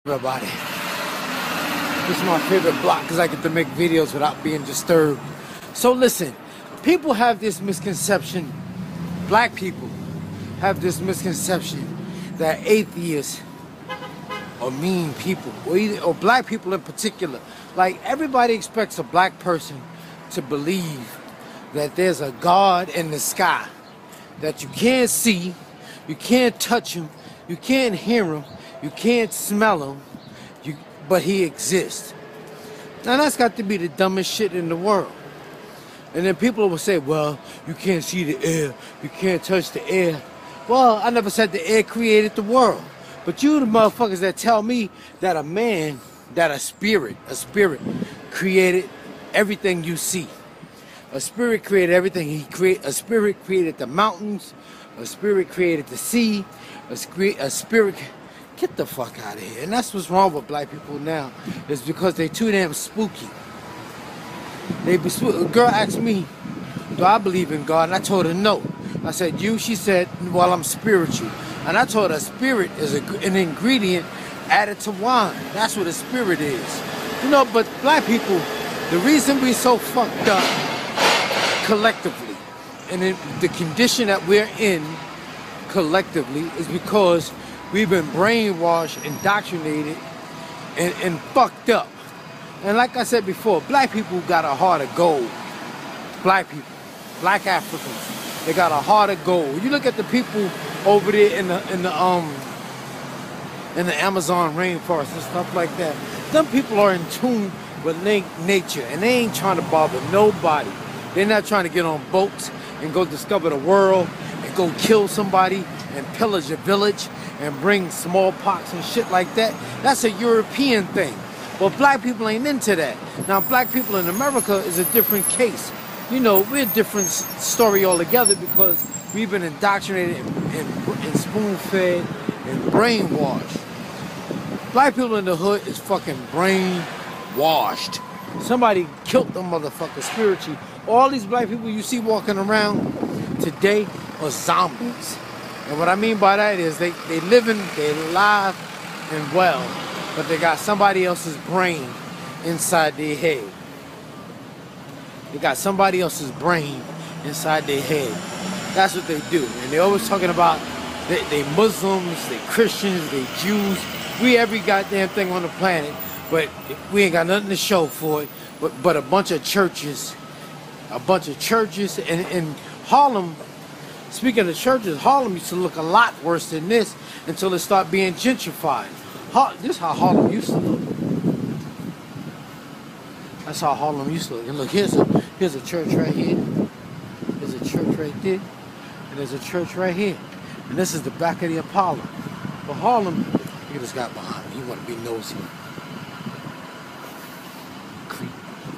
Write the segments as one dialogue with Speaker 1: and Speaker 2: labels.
Speaker 1: Everybody, this is my favorite block because I get to make videos without being disturbed. So listen, people have this misconception, black people have this misconception that atheists are mean people, or black people in particular. Like, everybody expects a black person to believe that there's a God in the sky that you can't see, you can't touch him, you can't hear him, you can't smell him, but he exists. Now that's got to be the dumbest shit in the world. And then people will say, well, you can't see the air, you can't touch the air. Well, I never said the air created the world. But you the motherfuckers that tell me that a spirit created everything you see. A spirit created everything. A spirit created the mountains, a spirit created the sea, a spirit. Get the fuck out of here. And that's what's wrong with black people now. It's because they too damn spooky. A girl asked me, do I believe in God? And I told her no. I said, you? She said, well, I'm spiritual. And I told her spirit is an ingredient added to wine. That's what a spirit is. You know, but black people, the reason we're so fucked up collectively, and in the condition that we're in collectively, is because we've been brainwashed, indoctrinated, and fucked up. And like I said before, black people got a heart of gold. Black people, black Africans, they got a heart of gold. You look at the people over there in the Amazon rainforest and stuff like that. Them people are in tune with nature, and they ain't trying to bother nobody. They're not trying to get on boats and go discover the world and go kill somebody and pillage a village and bring smallpox and shit like that. That's a European thing. But black people ain't into that. Now, black people in America is a different case. You know, we're a different story altogether because we've been indoctrinated and spoon-fed and brainwashed. Black people in the hood is fucking brainwashed. Somebody killed them motherfuckers spiritually. All these black people you see walking around today are zombies. And what I mean by that is they living, they alive and well, but they got somebody else's brain inside their head. They got somebody else's brain inside their head. That's what they do. And they're always talking about they Muslims, they Christians, they Jews. We every goddamn thing on the planet, but we ain't got nothing to show for it. But a bunch of churches, and Harlem. Speaking of churches, Harlem used to look a lot worse than this until it started being gentrified. This is how Harlem used to look. That's how Harlem used to look. And look, here's a church right here. There's a church right there. And there's a church right here. And this is the back of the Apollo. But Harlem, look at this guy behind me. He want to be nosy. Creep.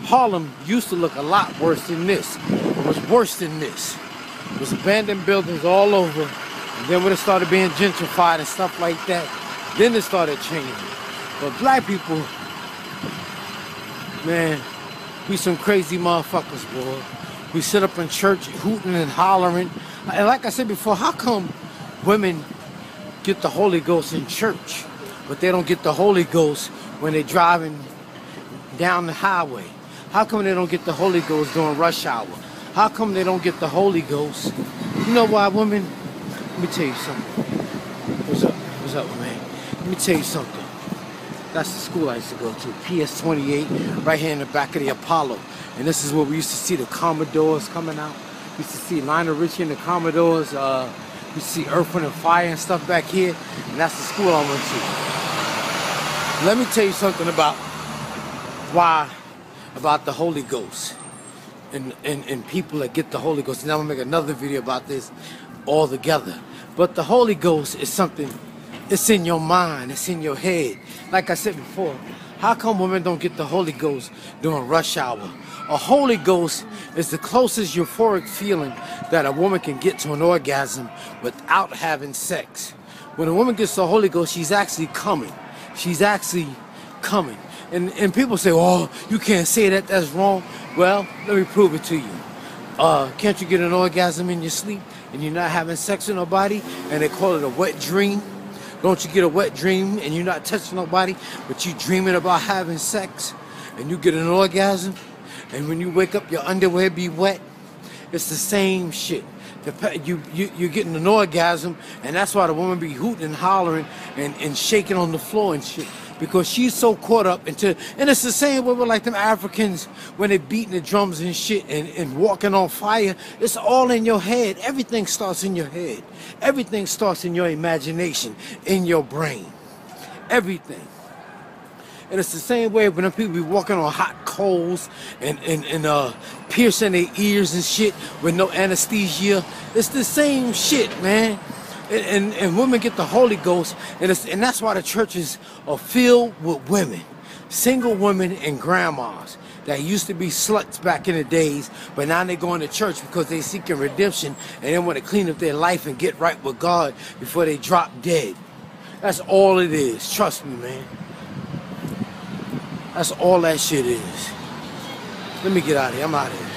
Speaker 1: Harlem used to look a lot worse than this. It was worse than this. There was abandoned buildings all over, and then when it started being gentrified and stuff like that, then it started changing. But black people, man, we some crazy motherfuckers, boy. We sit up in church hooting and hollering. And like I said before, how come women get the Holy Ghost in church, but they don't get the Holy Ghost when they're driving down the highway? How come they don't get the Holy Ghost during rush hour? How come they don't get the Holy Ghost? You know why, women? Let me tell you something. What's up? What's up, man? Let me tell you something. That's the school I used to go to, PS28, right here in the back of the Apollo. And this is where we used to see the Commodores coming out. We used to see Lionel Richie and the Commodores. We used to see Earth, Wind, and Fire and stuff back here. And that's the school I went to. Let me tell you something about the Holy Ghost. And people that get the Holy Ghost. And I'm going to make another video about this all together. But the Holy Ghost is something, it's in your mind, it's in your head. Like I said before, how come women don't get the Holy Ghost during rush hour? A Holy Ghost is the closest euphoric feeling that a woman can get to an orgasm without having sex. When a woman gets the Holy Ghost, she's actually coming. She's actually coming. And people say, oh, you can't say that, that's wrong. Well, let me prove it to you. Can't you get an orgasm in your sleep and you're not having sex with nobody and they call it a wet dream? Don't you get a wet dream and you're not touching nobody, but you dreaming about having sex and you get an orgasm, and when you wake up your underwear be wet? It's the same shit. You're getting an orgasm, and that's why the woman be hooting and hollering and shaking on the floor and shit, because she's so caught up into, and it's the same way with like them Africans when they beating the drums and shit and walking on fire. It's all in your head. Everything starts in your head. Everything starts in your imagination, in your brain. Everything. And it's the same way when people be walking on hot coals and piercing their ears and shit with no anesthesia. It's the same shit, man. And women get the Holy Ghost, and that's why the churches are filled with women, single women and grandmas that used to be sluts back in the days, but now they going to church because they seeking redemption and they want to clean up their life and get right with God before they drop dead. That's all it is. Trust me, man. That's all that shit is. Let me get out of here. I'm out of here.